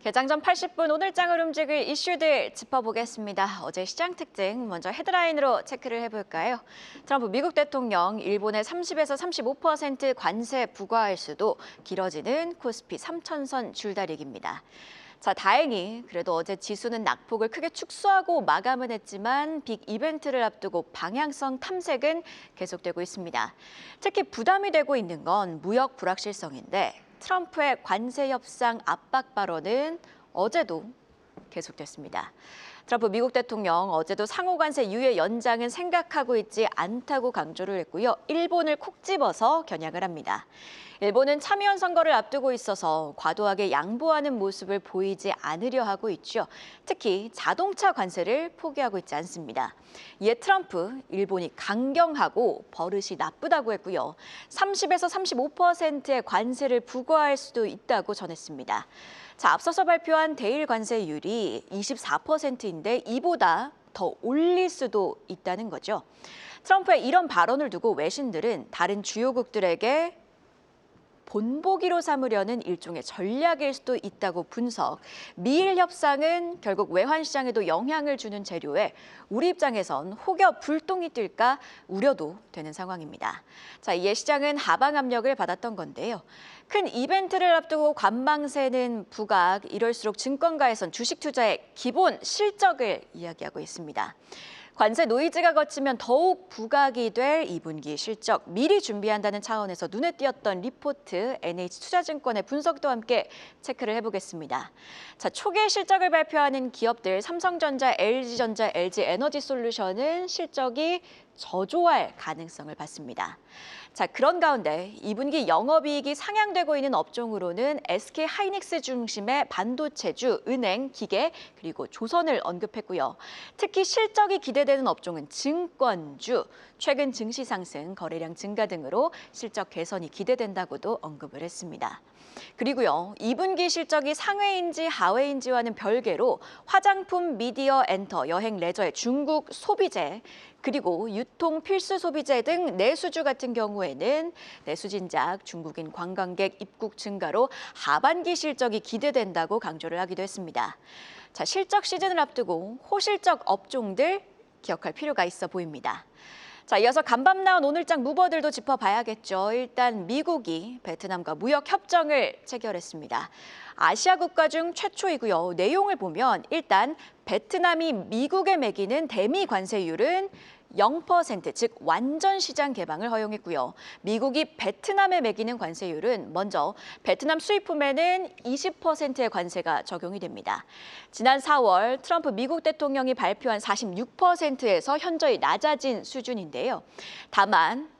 개장 전 80분 오늘장을 움직일 이슈들 짚어보겠습니다. 어제 시장 특징 먼저 헤드라인으로 체크를 해볼까요? 트럼프 미국 대통령 일본의 30에서 35% 관세 부과할 수도 길어지는 코스피 3천선 줄다리기입니다. 자, 다행히 그래도 어제 지수는 낙폭을 크게 축소하고 마감은 했지만 빅 이벤트를 앞두고 방향성 탐색은 계속되고 있습니다. 특히 부담이 되고 있는 건 무역 불확실성인데 트럼프의 관세 협상 압박 발언은 어제도 계속됐습니다. 트럼프 미국 대통령 어제도 상호 관세 유예 연장은 생각하고 있지 않다고 강조를 했고요. 일본을 콕 집어서 겨냥을 합니다. 일본은 참의원 선거를 앞두고 있어서 과도하게 양보하는 모습을 보이지 않으려 하고 있죠. 특히 자동차 관세를 포기하고 있지 않습니다. 이에 트럼프, 일본이 강경하고 버릇이 나쁘다고 했고요. 30에서 35%의 관세를 부과할 수도 있다고 전했습니다. 자, 앞서서 발표한 대일 관세율이 24%인데 이보다 더 올릴 수도 있다는 거죠. 트럼프의 이런 발언을 두고 외신들은 다른 주요국들에게 본보기로 삼으려는 일종의 전략일 수도 있다고 분석. 미일 협상은 결국 외환 시장에도 영향을 주는 재료에 우리 입장에선 혹여 불똥이 뜰까 우려도 되는 상황입니다. 자, 이에 시장은 하방 압력을 받았던 건데요. 큰 이벤트를 앞두고 관망세는 부각, 이럴수록 증권가에선 주식 투자의 기본 실적을 이야기하고 있습니다. 관세 노이즈가 거치면 더욱 부각이 될 2분기 실적 미리 준비한다는 차원에서 눈에 띄었던 리포트 NH투자증권의 분석도 함께 체크를 해보겠습니다. 자, 초기의 실적을 발표하는 기업들 삼성전자, LG전자, LG에너지솔루션은 실적이 저조할 가능성을 봤습니다. 자, 그런 가운데 2분기 영업이익이 상향되고 있는 업종으로는 SK하이닉스 중심의 반도체주, 은행, 기계, 그리고 조선을 언급했고요. 특히 실적이 기대되는 업종은 증권주, 최근 증시 상승, 거래량 증가 등으로 실적 개선이 기대된다고도 언급을 했습니다. 그리고요, 2분기 실적이 상회인지 하회인지와는 별개로 화장품, 미디어, 엔터, 여행, 레저의 중국 소비재, 그리고 유통, 필수 소비재 등 내수주 같은 경우에는 내수 진작, 중국인 관광객 입국 증가로 하반기 실적이 기대된다고 강조를 하기도 했습니다. 자, 실적 시즌을 앞두고 호실적 업종들 기억할 필요가 있어 보입니다. 자, 이어서 간밤 나온 오늘장 무버들도 짚어봐야겠죠. 일단 미국이 베트남과 무역 협정을 체결했습니다. 아시아 국가 중 최초이고요. 내용을 보면 일단 베트남이 미국에 매기는 대미 관세율은 0%, 즉 완전 시장 개방을 허용했고요. 미국이 베트남에 매기는 관세율은 먼저 베트남 수입품에는 20%의 관세가 적용이 됩니다. 지난 4월 트럼프 미국 대통령이 발표한 46%에서 현저히 낮아진 수준인데요. 다만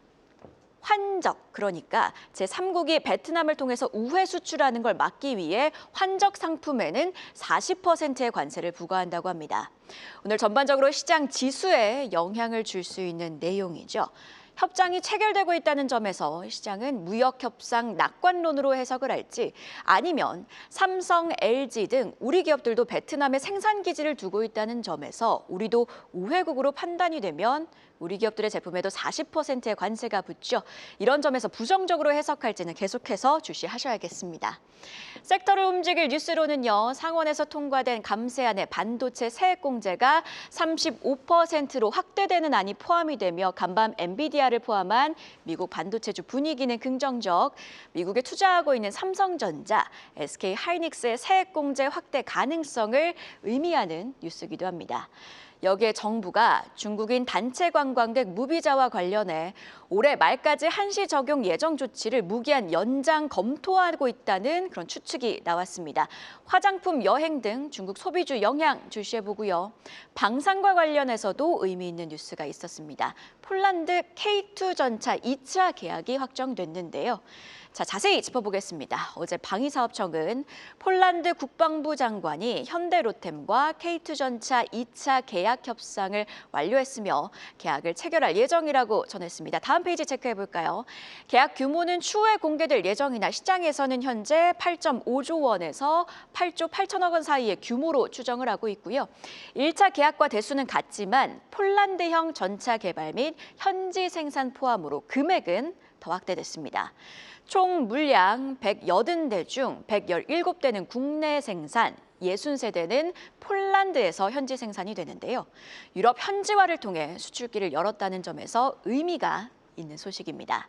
환적, 그러니까 제3국이 베트남을 통해서 우회 수출하는 걸 막기 위해 환적 상품에는 40%의 관세를 부과한다고 합니다. 오늘 전반적으로 시장 지수에 영향을 줄 수 있는 내용이죠. 협정이 체결되고 있다는 점에서 시장은 무역 협상 낙관론으로 해석을 할지 아니면 삼성, LG 등 우리 기업들도 베트남에 생산 기지를 두고 있다는 점에서 우리도 우회국으로 판단이 되면 우리 기업들의 제품에도 40%의 관세가 붙죠. 이런 점에서 부정적으로 해석할지는 계속해서 주시하셔야겠습니다. 섹터를 움직일 뉴스로는요. 상원에서 통과된 감세안의 반도체 세액공제가 35%로 확대되는 안이 포함이 되며 간밤 엔비디아를 포함한 미국 반도체주 분위기는 긍정적. 미국에 투자하고 있는 삼성전자, SK하이닉스의 세액공제 확대 가능성을 의미하는 뉴스이기도 합니다. 여기에 정부가 중국인 단체 관광객 무비자와 관련해 올해 말까지 한시 적용 예정 조치를 무기한 연장 검토하고 있다는 그런 추측이 나왔습니다. 화장품, 여행 등 중국 소비주 영향 주시해보고요. 방산과 관련해서도 의미 있는 뉴스가 있었습니다. 폴란드 K2 전차 2차 계약이 확정됐는데요. 자, 자세히 짚어보겠습니다. 어제 방위사업청은 폴란드 국방부 장관이 현대로템과 K2 전차 2차 계약 협상을 완료했으며 계약을 체결할 예정이라고 전했습니다. 다음 페이지 체크해볼까요? 계약 규모는 추후에 공개될 예정이나 시장에서는 현재 8.5조 원에서 8조 8천억 원 사이의 규모로 추정을 하고 있고요. 1차 계약과 대수는 같지만 폴란드형 전차 개발 및 현지 생산 포함으로 금액은 더 확대됐습니다. 총 물량 180대 중 117대는 국내 생산, 60세대는 폴란드에서 현지 생산이 되는데요. 유럽 현지화를 통해 수출길을 열었다는 점에서 의미가 있는 소식입니다.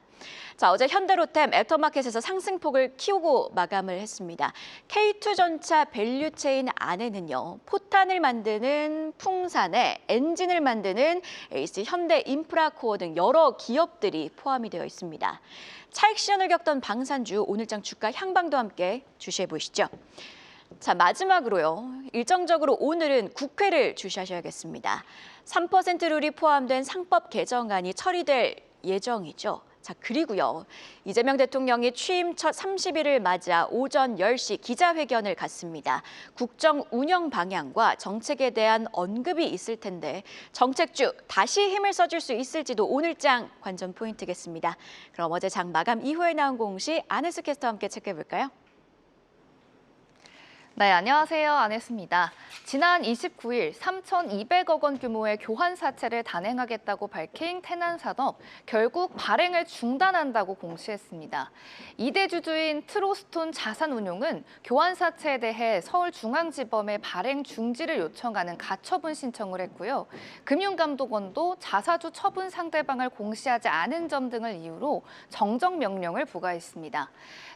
자, 어제 현대로템 애터마켓에서 상승폭을 키우고 마감을 했습니다. K2 전차 밸류체인 안에는요, 포탄을 만드는 풍산에 엔진을 만드는 에이스 현대인프라코어 등 여러 기업들이 포함이 되어 있습니다. 차익 시전을 겪던 방산주 오늘장 주가 향방도 함께 주시해 보시죠. 자, 마지막으로요. 일정적으로 오늘은 국회를 주시하셔야겠습니다. 3% 룰이 포함된 상법 개정안이 처리될 예정이죠. 자, 그리고요. 이재명 대통령이 취임 첫 30일을 맞아 오전 10시 기자회견을 갖습니다. 국정 운영 방향과 정책에 대한 언급이 있을 텐데 정책주 다시 힘을 써줄 수 있을지도 오늘장 관전 포인트겠습니다. 그럼 어제 장 마감 이후에 나온 공시 안혜수 캐스터와 함께 체크해 볼까요? 네, 안녕하세요. 안혜수입니다. 지난 29일 3,200억 원 규모의 교환 사채를 단행하겠다고 밝힌 태난산업, 결국 발행을 중단한다고 공시했습니다. 2대 주주인 트로스톤 자산운용은 교환 사채에 대해 서울중앙지법에 발행 중지를 요청하는 가처분 신청을 했고요. 금융감독원도 자사주 처분 상대방을 공시하지 않은 점 등을 이유로 정정 명령을 부과했습니다.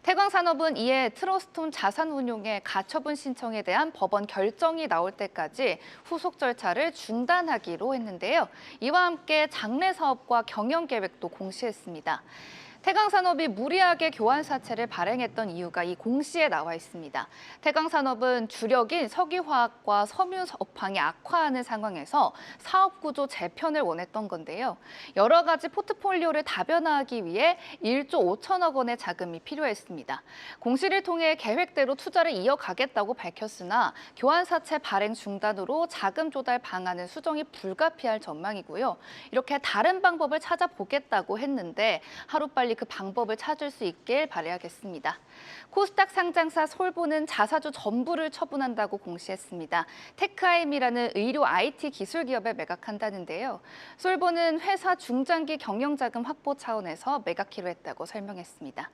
태광산업은 이에 트로스톤 자산운용의 가처분 신청에 대한 법원 결정이 나올 때까지 후속 절차를 중단하기로 했는데요. 이와 함께 장래 사업과 경영 계획도 공시했습니다. 태광산업이 무리하게 교환 사채를 발행했던 이유가 이 공시에 나와 있습니다. 태광산업은 주력인 석유화학과 섬유 업황이 악화하는 상황에서 사업 구조 재편을 원했던 건데요. 여러 가지 포트폴리오를 다변화하기 위해 1조 5천억 원의 자금이 필요했습니다. 공시를 통해 계획대로 투자를 이어가겠다고 밝혔으나 교환 사채 발행 중단으로 자금 조달 방안은 수정이 불가피할 전망이고요. 이렇게 다른 방법을 찾아보겠다고 했는데 하루빨리 그 방법을 찾을 수 있길 바라야겠습니다. 코스닥 상장사 솔보는 자사주 전부를 처분한다고 공시했습니다. 테크아임이라는 의료 IT 기술 기업에 매각한다는데요. 솔보는 회사 중장기 경영자금 확보 차원에서 매각키로 했다고 설명했습니다.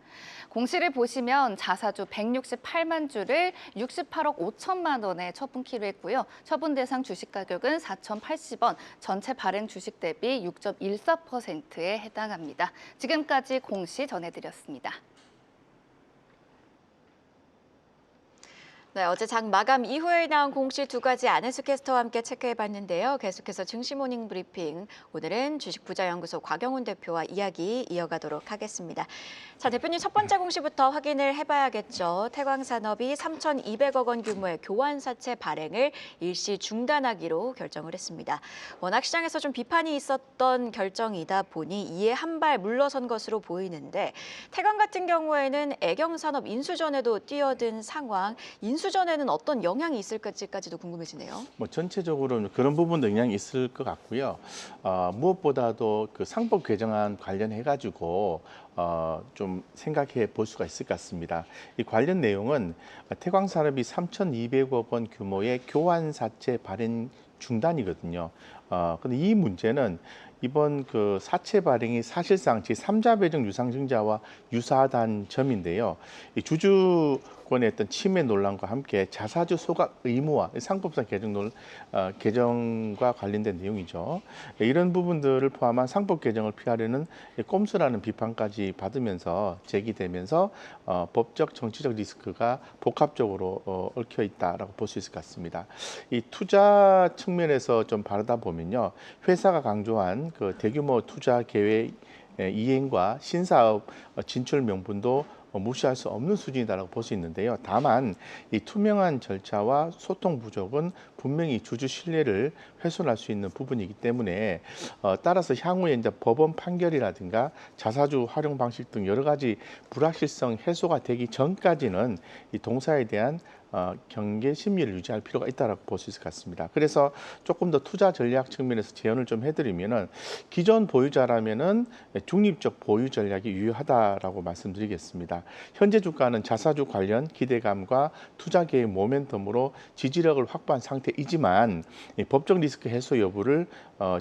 공시를 보시면 자사주 168만 주를 68억 5천만 원에 처분키로 했고요. 처분 대상 주식 가격은 4,080원, 전체 발행 주식 대비 6.14%에 해당합니다. 지금까지 공시 전해드렸습니다. 네, 어제 장 마감 이후에 나온 공시 두 가지 안혜수 캐스터와 함께 체크해봤는데요. 계속해서 증시모닝 브리핑, 오늘은 주식부자연구소 곽영훈 대표와 이야기 이어가도록 하겠습니다. 자, 대표님 첫 번째 공시부터 확인을 해봐야겠죠. 태광산업이 3,200억 원 규모의 교환사채 발행을 일시 중단하기로 결정을 했습니다. 워낙 시장에서 좀 비판이 있었던 결정이다 보니 이에 한 발 물러선 것으로 보이는데 태광 같은 경우에는 애경산업 인수전에도 뛰어든 상황, 인수전에는 어떤 영향이 있을지까지도 궁금해지네요. 전체적으로 그런 부분도 영향이 있을 것 같고요. 무엇보다도 그 상법 개정안 관련해가지고 좀 생각해 볼 수가 있을 것 같습니다. 이 관련 내용은 태광산업이 3,200억 원 규모의 교환사채 발행 중단이거든요. 근데 이 문제는 이번 그 사채 발행이 사실상 제3자 배정 유상증자와 유사하다는 점인데요. 이 주주권의 어떤 침해 논란과 함께 자사주 소각 의무화, 상법상 개정과 관련된 내용이죠. 이런 부분들을 포함한 상법 개정을 피하려는 꼼수라는 비판까지 받으면서 제기되면서 법적, 정치적 리스크가 복합적으로 얽혀 있다라고 볼 수 있을 것 같습니다. 이 투자 측면에서 좀 바라다 보면요, 회사가 강조한 그 대규모 투자 계획 이행과 신사업 진출 명분도 무시할 수 없는 수준이다라고 볼 수 있는데요. 다만 이 투명한 절차와 소통 부족은 분명히 주주 신뢰를 훼손할 수 있는 부분이기 때문에 따라서 향후에 이제 법원 판결이라든가 자사주 활용 방식 등 여러 가지 불확실성 해소가 되기 전까지는 이 동사에 대한 경계 심리를 유지할 필요가 있다고 볼 수 있을 것 같습니다. 그래서 조금 더 투자 전략 측면에서 제언을 좀 해드리면은 기존 보유자라면은 중립적 보유 전략이 유효하다라고 말씀드리겠습니다. 현재 주가는 자사주 관련 기대감과 투자 계획 모멘텀으로 지지력을 확보한 상태이지만 법적 리스크 해소 여부를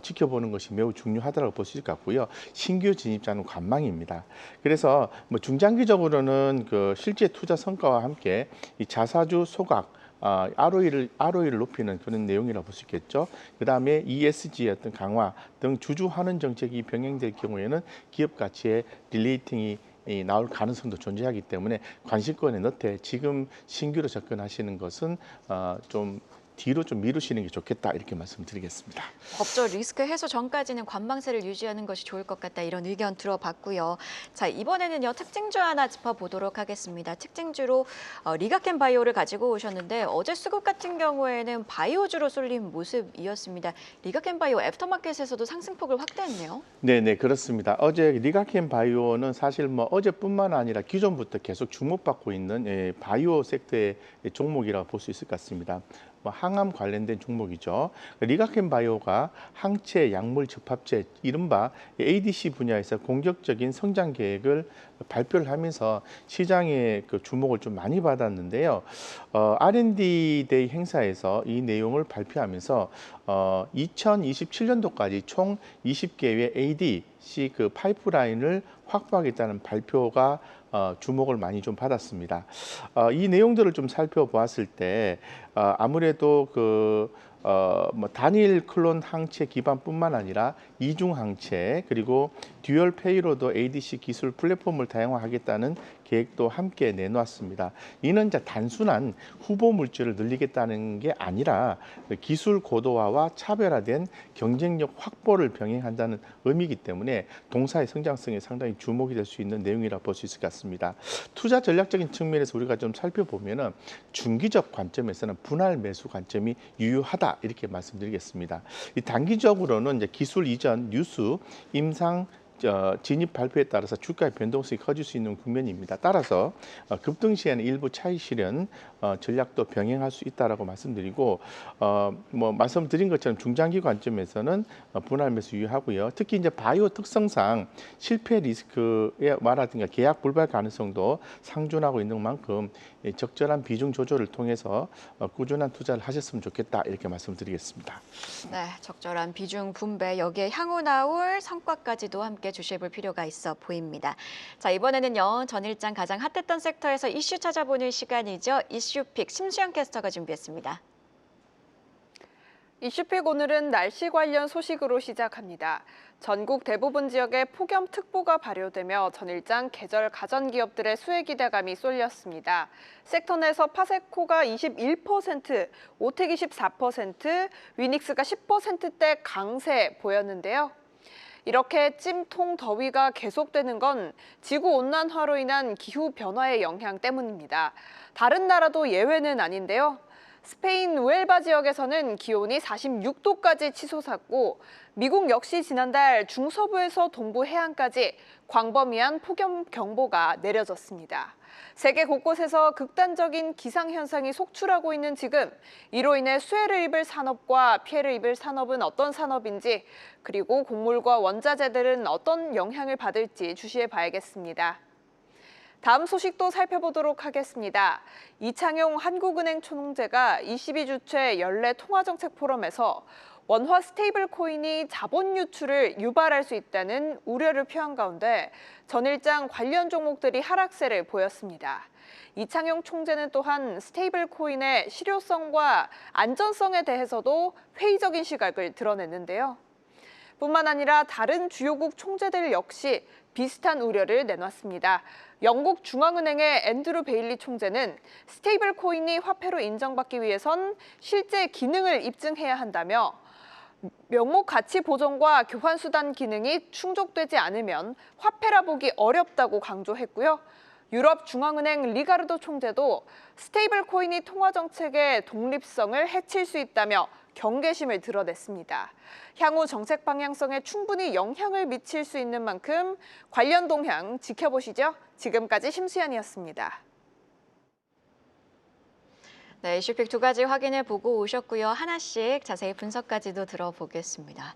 지켜보는 것이 매우 중요하다고 볼 수 있을 것 같고요. 신규 진입자는 관망입니다. 그래서 뭐 중장기적으로는 그 실제 투자 성과와 함께 이 자사주 소각 ROE를 높이는 그런 내용이라고 볼 수 있겠죠. 그 다음에 ESG의 어떤 강화 등 주주 환원 정책이 병행될 경우에는 기업 가치의 릴레이팅이 나올 가능성도 존재하기 때문에 관심권에 넣되 지금 신규로 접근하시는 것은 좀 뒤로 좀 미루시는 게 좋겠다 이렇게 말씀드리겠습니다. 법적 리스크 해소 전까지는 관망세를 유지하는 것이 좋을 것 같다 이런 의견 들어봤고요. 자, 이번에는요 특징주 하나 짚어보도록 하겠습니다. 특징주로 리가켄 바이오를 가지고 오셨는데 어제 수급 같은 경우에는 바이오주로 쏠린 모습이었습니다. 리가켄 바이오 애프터마켓에서도 상승폭을 확대했네요. 네, 그렇습니다. 어제 리가켄 바이오는 사실 뭐 어제뿐만 아니라 기존부터 계속 주목받고 있는 바이오 섹터의 종목이라고 볼 수 있을 것 같습니다. 항암 관련된 종목이죠. 리가켄 바이오가 항체 약물 접합제 이른바 ADC 분야에서 공격적인 성장 계획을 발표를 하면서 시장의 그 주목을 좀 많이 받았는데요. R&D 데이 행사에서 이 내용을 발표하면서 2027년도까지 총 20개의 ADC 그 파이프라인을 확보하겠다는 발표가 주목을 많이 좀 받았습니다. 이 내용들을 좀 살펴보았을 때 아무래도 뭐 단일 클론 항체 기반뿐만 아니라 이중 항체 그리고 듀얼 페이로드 ADC 기술 플랫폼을 다양화하겠다는 계획도 함께 내놓았습니다. 이는 이제 단순한 후보 물질을 늘리겠다는 게 아니라 기술 고도화와 차별화된 경쟁력 확보를 병행한다는 의미이기 때문에 동사의 성장성에 상당히 주목이 될 수 있는 내용이라 볼 수 있을 것 같습니다. 투자 전략적인 측면에서 우리가 좀 살펴보면은 중기적 관점에서는 분할 매수 관점이 유효하다 이렇게 말씀드리겠습니다. 이 단기적으로는 이제 기술 이전 뉴스 임상 진입 발표에 따라서 주가의 변동성이 커질 수 있는 국면입니다. 따라서 급등 시에는 일부 차익 실현 전략도 병행할 수 있다라고 말씀드리고 뭐 말씀드린 것처럼 중장기 관점에서는 분할 매수 유효하고요. 특히 이제 바이오 특성상 실패 리스크에 말하든가 계약 불발 가능성도 상존하고 있는 만큼 적절한 비중 조절을 통해서 꾸준한 투자를 하셨으면 좋겠다 이렇게 말씀드리겠습니다. 네, 적절한 비중 분배 여기에 향후 나올 성과까지도 함께 주시해볼 필요가 있어 보입니다. 자, 이번에는요 전일장 가장 핫했던 섹터에서 이슈 찾아보는 시간이죠. 이슈픽 심수영 캐스터가 준비했습니다. 이슈픽 오늘은 날씨 관련 소식으로 시작합니다. 전국 대부분 지역에 폭염특보가 발효되며 전일장 계절 가전기업들의 수혜 기대감이 쏠렸습니다. 섹터 내에서 파세코가 21%, 오텍 24%, 위닉스가 10%대 강세 보였는데요. 이렇게 찜통 더위가 계속되는 건 지구온난화로 인한 기후 변화의 영향 때문입니다. 다른 나라도 예외는 아닌데요. 스페인 우엘바 지역에서는 기온이 46도까지 치솟았고 미국 역시 지난달 중서부에서 동부 해안까지 광범위한 폭염 경보가 내려졌습니다. 세계 곳곳에서 극단적인 기상현상이 속출하고 있는 지금 이로 인해 수혜를 입을 산업과 피해를 입을 산업은 어떤 산업인지 그리고 곡물과 원자재들은 어떤 영향을 받을지 주시해 봐야겠습니다. 다음 소식도 살펴보도록 하겠습니다. 이창용 한국은행 총재가 22주째 연례 통화정책 포럼에서 원화 스테이블 코인이 자본 유출을 유발할 수 있다는 우려를 표한 가운데 전일장 관련 종목들이 하락세를 보였습니다. 이창용 총재는 또한 스테이블 코인의 실효성과 안전성에 대해서도 회의적인 시각을 드러냈는데요. 뿐만 아니라 다른 주요국 총재들 역시 비슷한 우려를 내놨습니다. 영국 중앙은행의 앤드루 베일리 총재는 스테이블 코인이 화폐로 인정받기 위해선 실제 기능을 입증해야 한다며 명목 가치 보존과 교환 수단 기능이 충족되지 않으면 화폐라 보기 어렵다고 강조했고요. 유럽 중앙은행 리가르도 총재도 스테이블 코인이 통화 정책의 독립성을 해칠 수 있다며 경계심을 드러냈습니다. 향후 정책 방향성에 충분히 영향을 미칠 수 있는 만큼 관련 동향 지켜보시죠. 지금까지 심수연이었습니다. 네, 이슈픽 두 가지 확인해 보고 오셨고요. 하나씩 자세히 분석까지도 들어보겠습니다.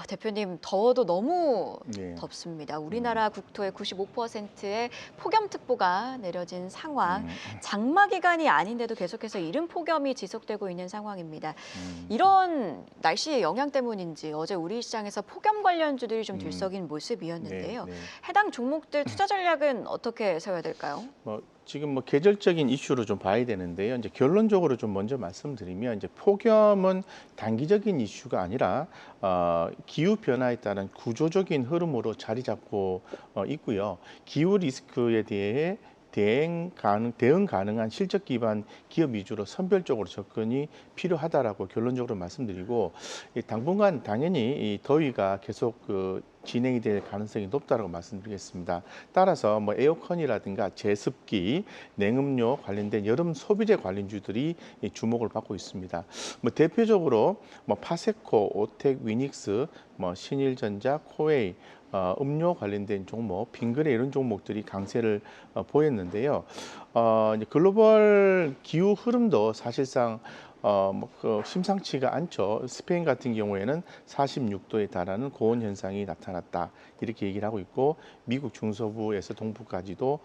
대표님, 더워도 너무 네. 덥습니다. 우리나라 국토의 95%의 폭염특보가 내려진 상황. 장마 기간이 아닌데도 계속해서 이른 폭염이 지속되고 있는 상황입니다. 이런 날씨의 영향 때문인지 어제 우리 시장에서 폭염 관련주들이 좀 들썩인 모습이었는데요. 네, 네. 해당 종목들 투자 전략은 어떻게 세워야 될까요? 지금 계절적인 이슈로 좀 봐야 되는데요. 이제 결론적으로 좀 먼저 말씀드리면 이제 폭염은 단기적인 이슈가 아니라 기후 변화에 따른 구조적인 흐름으로 자리 잡고 있고요. 기후 리스크에 대해 대응 가능한 실적 기반 기업 위주로 선별적으로 접근이 필요하다라고 결론적으로 말씀드리고, 당분간 당연히 이 더위가 계속 진행이 될 가능성이 높다고 말씀드리겠습니다. 따라서 에어컨이라든가 제습기, 냉음료 관련된 여름 소비재 관련주들이 주목을 받고 있습니다. 대표적으로 파세코, 오텍, 위닉스, 신일전자, 코웨이, 음료 관련된 종목, 빙그레 이런 종목들이 강세를 보였는데요. 이제 글로벌 기후 흐름도 사실상 심상치가 않죠. 스페인 같은 경우에는 46도에 달하는 고온 현상이 나타났다, 이렇게 얘기를 하고 있고, 미국 중서부에서 동부까지도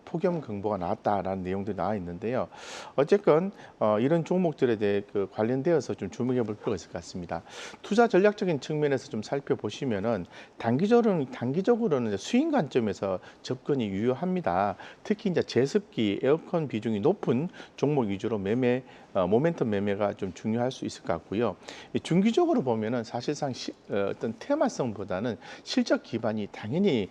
폭염 경보가 나왔다라는 내용들이 나와 있는데요. 어쨌건 이런 종목들에 대해 관련되어서 좀 주목해 볼 필요가 있을 것 같습니다. 투자 전략적인 측면에서 좀 살펴보시면은 단기적으로는 수익 관점에서 접근이 유효합니다. 특히 이제 제습기, 에어컨 비중이 높은 종목 위주로 모멘텀 매매가 좀 중요할 수 있을 것 같고요. 중기적으로 보면은 사실상 어떤 테마성보다는 실적 기반이 당연히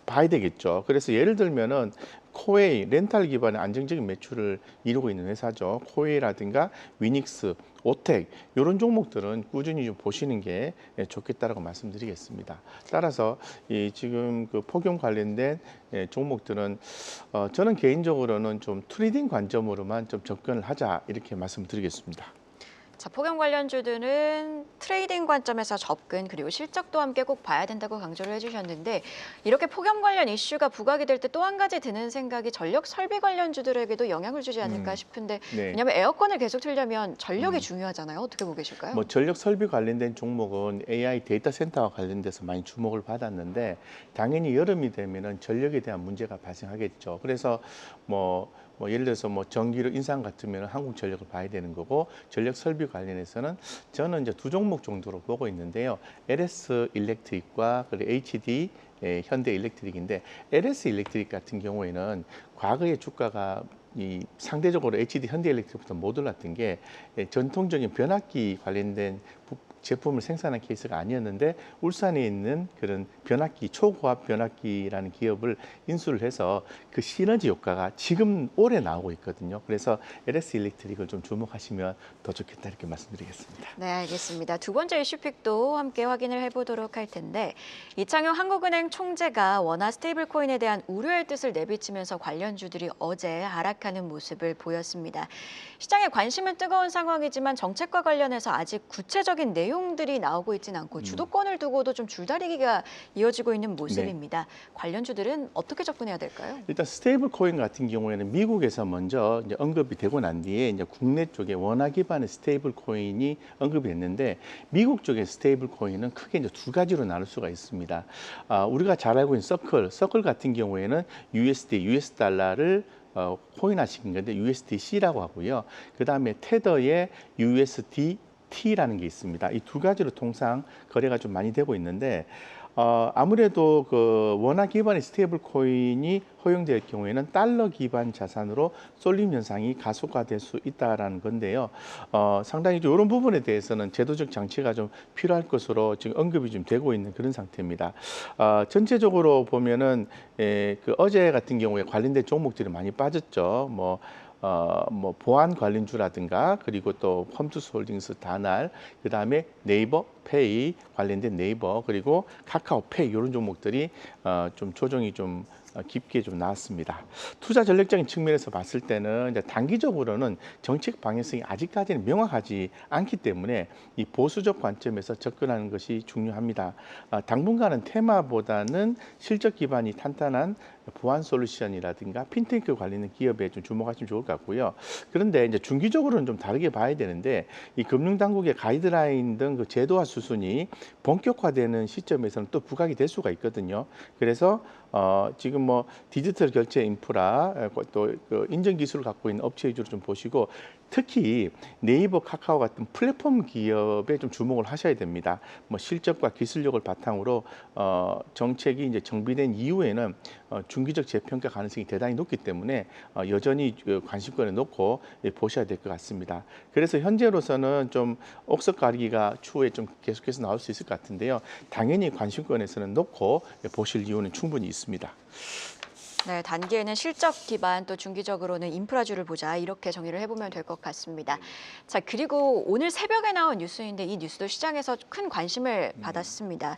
봐야 되겠죠. 그래서 예를 들면은 코웨이, 렌탈 기반의 안정적인 매출을 이루고 있는 회사죠. 코웨이라든가 위닉스, 오텍 이런 종목들은 꾸준히 좀 보시는 게 좋겠다라고 말씀드리겠습니다. 따라서 지금 폭염 관련된 종목들은 저는 개인적으로는 좀 트레이딩 관점으로만 좀 접근을 하자, 이렇게 말씀드리겠습니다. 자, 폭염 관련주들은 트레이딩 관점에서 접근, 그리고 실적도 함께 꼭 봐야 된다고 강조를 해주셨는데, 이렇게 폭염 관련 이슈가 부각이 될 때 또 한 가지 드는 생각이 전력 설비 관련주들에게도 영향을 주지 않을까 싶은데, 네. 왜냐하면 에어컨을 계속 틀려면 전력이 중요하잖아요. 어떻게 보고 계실까요? 전력 설비 관련된 종목은 AI 데이터 센터와 관련돼서 많이 주목을 받았는데, 당연히 여름이 되면은 전력에 대한 문제가 발생하겠죠. 그래서 예를 들어서 전기료 인상 같으면 한국전력을 봐야 되는 거고, 전력 설비 관련해서는 저는 이제 두 종목 정도로 보고 있는데요. LS 일렉트릭과 그리고 HD 현대 일렉트릭인데, LS 일렉트릭 같은 경우에는 과거의 주가가 상대적으로 HD 현대 일렉트릭보다 못 올랐던 게 전통적인 변압기 관련된 제품을 생산한 케이스가 아니었는데, 울산에 있는 그런 변압기, 초고압 변압기라는 기업을 인수를 해서 그 시너지 효과가 지금 올해 나오고 있거든요. 그래서 LS 일렉트릭을 좀 주목하시면 더 좋겠다, 이렇게 말씀드리겠습니다. 네, 알겠습니다. 두 번째 이슈픽도 함께 확인을 해보도록 할 텐데, 이창용 한국은행 총재가 원화 스테이블 코인에 대한 우려의 뜻을 내비치면서 관련주들이 어제 하락하는 모습을 보였습니다. 시장에 관심은 뜨거운 상황이지만 정책과 관련해서 아직 구체적인 내용들이 나오고 있지는 않고 주도권을 두고도 좀 줄다리기가 이어지고 있는 모습입니다. 관련주들은 어떻게 접근해야 될까요? 일단 스테이블 코인 같은 경우에는 미국에서 먼저 이제 언급이 되고 난 뒤에 이제 국내 쪽에 원화 기반의 스테이블 코인이 언급이 됐는데, 미국 쪽의 스테이블 코인은 크게 이제 두 가지로 나눌 수가 있습니다. 우리가 잘 알고 있는 서클 같은 경우에는 USD, US 달러를 코인화시킨 건데 USDC라고 하고요. 그 다음에 테더의 USDT라는 게 있습니다. 이 두 가지로 통상 거래가 좀 많이 되고 있는데, 아무래도 원화 기반의 스테이블 코인이 허용될 경우에는 달러 기반 자산으로 쏠림 현상이 가속화될 수 있다라는 건데요. 상당히 이런 부분에 대해서는 제도적 장치가 좀 필요할 것으로 지금 언급이 좀 되고 있는 그런 상태입니다. 전체적으로 보면은 어제 같은 경우에 관련된 종목들이 많이 빠졌죠. 보안 관련주라든가, 그리고 또 컴투스홀딩스, 다날, 그 다음에 네이버 페이 관련된 네이버, 그리고 카카오페이 이런 종목들이 좀 조정이 좀 깊게 좀 나왔습니다. 투자 전략적인 측면에서 봤을 때는 이제 단기적으로는 정책 방향성이 아직까지는 명확하지 않기 때문에 이 보수적 관점에서 접근하는 것이 중요합니다. 당분간은 테마보다는 실적 기반이 탄탄한 보안 솔루션이라든가 핀테크 관련 기업에 좀 주목하시면 좋을 것 같고요. 그런데 이제 중기적으로는 좀 다르게 봐야 되는데 이 금융당국의 가이드라인 등 그 제도화 수순이 본격화되는 시점에서는 또 부각이 될 수가 있거든요. 그래서 지금 뭐 디지털 결제 인프라 또 그 인증 기술을 갖고 있는 업체 위주로 좀 보시고 특히 네이버, 카카오 같은 플랫폼 기업에 좀 주목을 하셔야 됩니다. 뭐 실적과 기술력을 바탕으로 정책이 이제 정비된 이후에는 중기적 재평가 가능성이 대단히 높기 때문에 여전히 관심권에 놓고 보셔야 될 것 같습니다. 그래서 현재로서는 좀 옥석 가리기가 추후에 좀 계속해서 나올 수 있을 것 같은데요. 당연히 관심권에서는 놓고 보실 이유는 충분히 있습니다. 네, 단기에는 실적 기반 또 중기적으로는 인프라주를 보자 이렇게 정리를 해보면 될 것 같습니다. 자, 그리고 오늘 새벽에 나온 뉴스인데 이 뉴스도 시장에서 큰 관심을 받았습니다.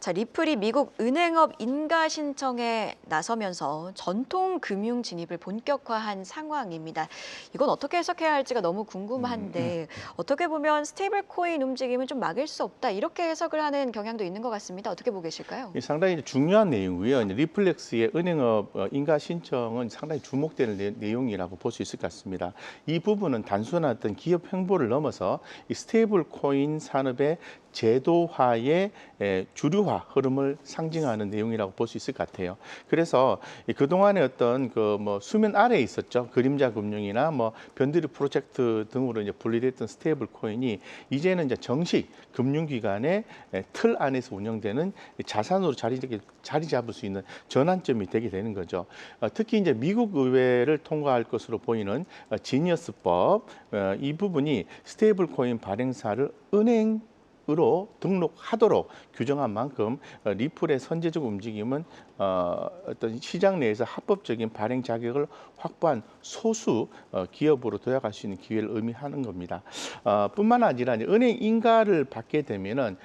자, 리플이 미국 은행업 인가 신청에 나서면서 전통 금융 진입을 본격화한 상황입니다. 이건 어떻게 해석해야 할지가 너무 궁금한데 어떻게 보면 스테이블 코인 움직임은 좀 막을 수 없다 이렇게 해석을 하는 경향도 있는 것 같습니다. 어떻게 보고 계실까요? 상당히 중요한 내용이고요. 리플렉스의 은행업 인가 신청은 상당히 주목되는 내용이라고 볼 수 있을 것 같습니다. 이 부분은 단순한 어떤 기업 행보를 넘어서 이 스테이블 코인 산업의 제도화의 주류화 흐름을 상징하는 내용이라고 볼 수 있을 것 같아요. 그래서 그동안의 어떤 그 뭐 수면 아래에 있었죠. 그림자 금융이나 뭐 변두리 프로젝트 등으로 이제 분리됐던 스테이블 코인이 이제는 이제 정식 금융기관의 틀 안에서 운영되는 자산으로 자리 잡을 수 있는 전환점이 되게 되는 거죠. 특히 이제 미국 의회를 통과할 것으로 보이는 지니어스법 이 부분이 스테이블 코인 발행사를 은행으로 등록하도록 규정한 만큼 리플의 선제적 움직임은 어떤 시장 내에서 합법적인 발행 자격을 확보한 소수 기업으로 도약할 수 있는 기회를 의미하는 겁니다. 뿐만 아니라 은행 인가를 받게 되면은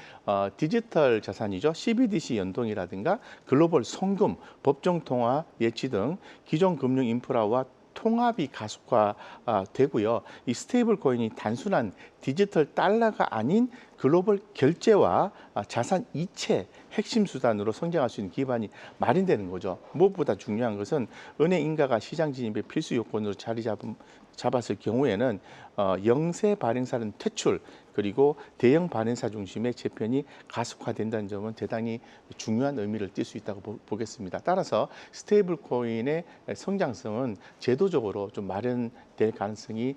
디지털 자산이죠. CBDC 연동이라든가 글로벌 송금, 법정 통화 예치 등 기존 금융 인프라와 통합이 가속화되고요. 이 스테이블 코인이 단순한 디지털 달러가 아닌 글로벌 결제와 자산 이체 핵심 수단으로 성장할 수 있는 기반이 마련되는 거죠. 무엇보다 중요한 것은 은행 인가가 시장 진입의 필수 요건으로 자리 잡았을 경우에는 영세 발행사는 퇴출 그리고 대형 발행사 중심의 재편이 가속화된다는 점은 대단히 중요한 의미를 띌 수 있다고 보겠습니다. 따라서 스테이블 코인의 성장성은 제도적으로 좀 마련될 가능성이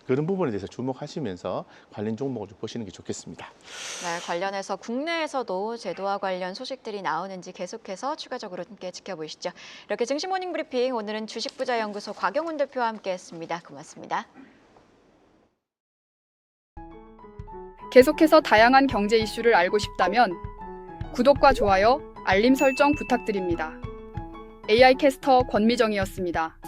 그런 부분에 대해서 주목하시면서 관련 종목을 좀 보시는 게 좋겠습니다. 네, 관련해서 국내에서도 제도와 관련 소식들이 나오는지 계속해서 추가적으로 함께 지켜보시죠. 이렇게 증시 모닝 브리핑 오늘은 주식부자연구소 곽영훈 대표와 함께했습니다. 고맙습니다. 계속해서 다양한 경제 이슈를 알고 싶다면 구독과 좋아요, 알림 설정 부탁드립니다. AI 캐스터 권미정이었습니다.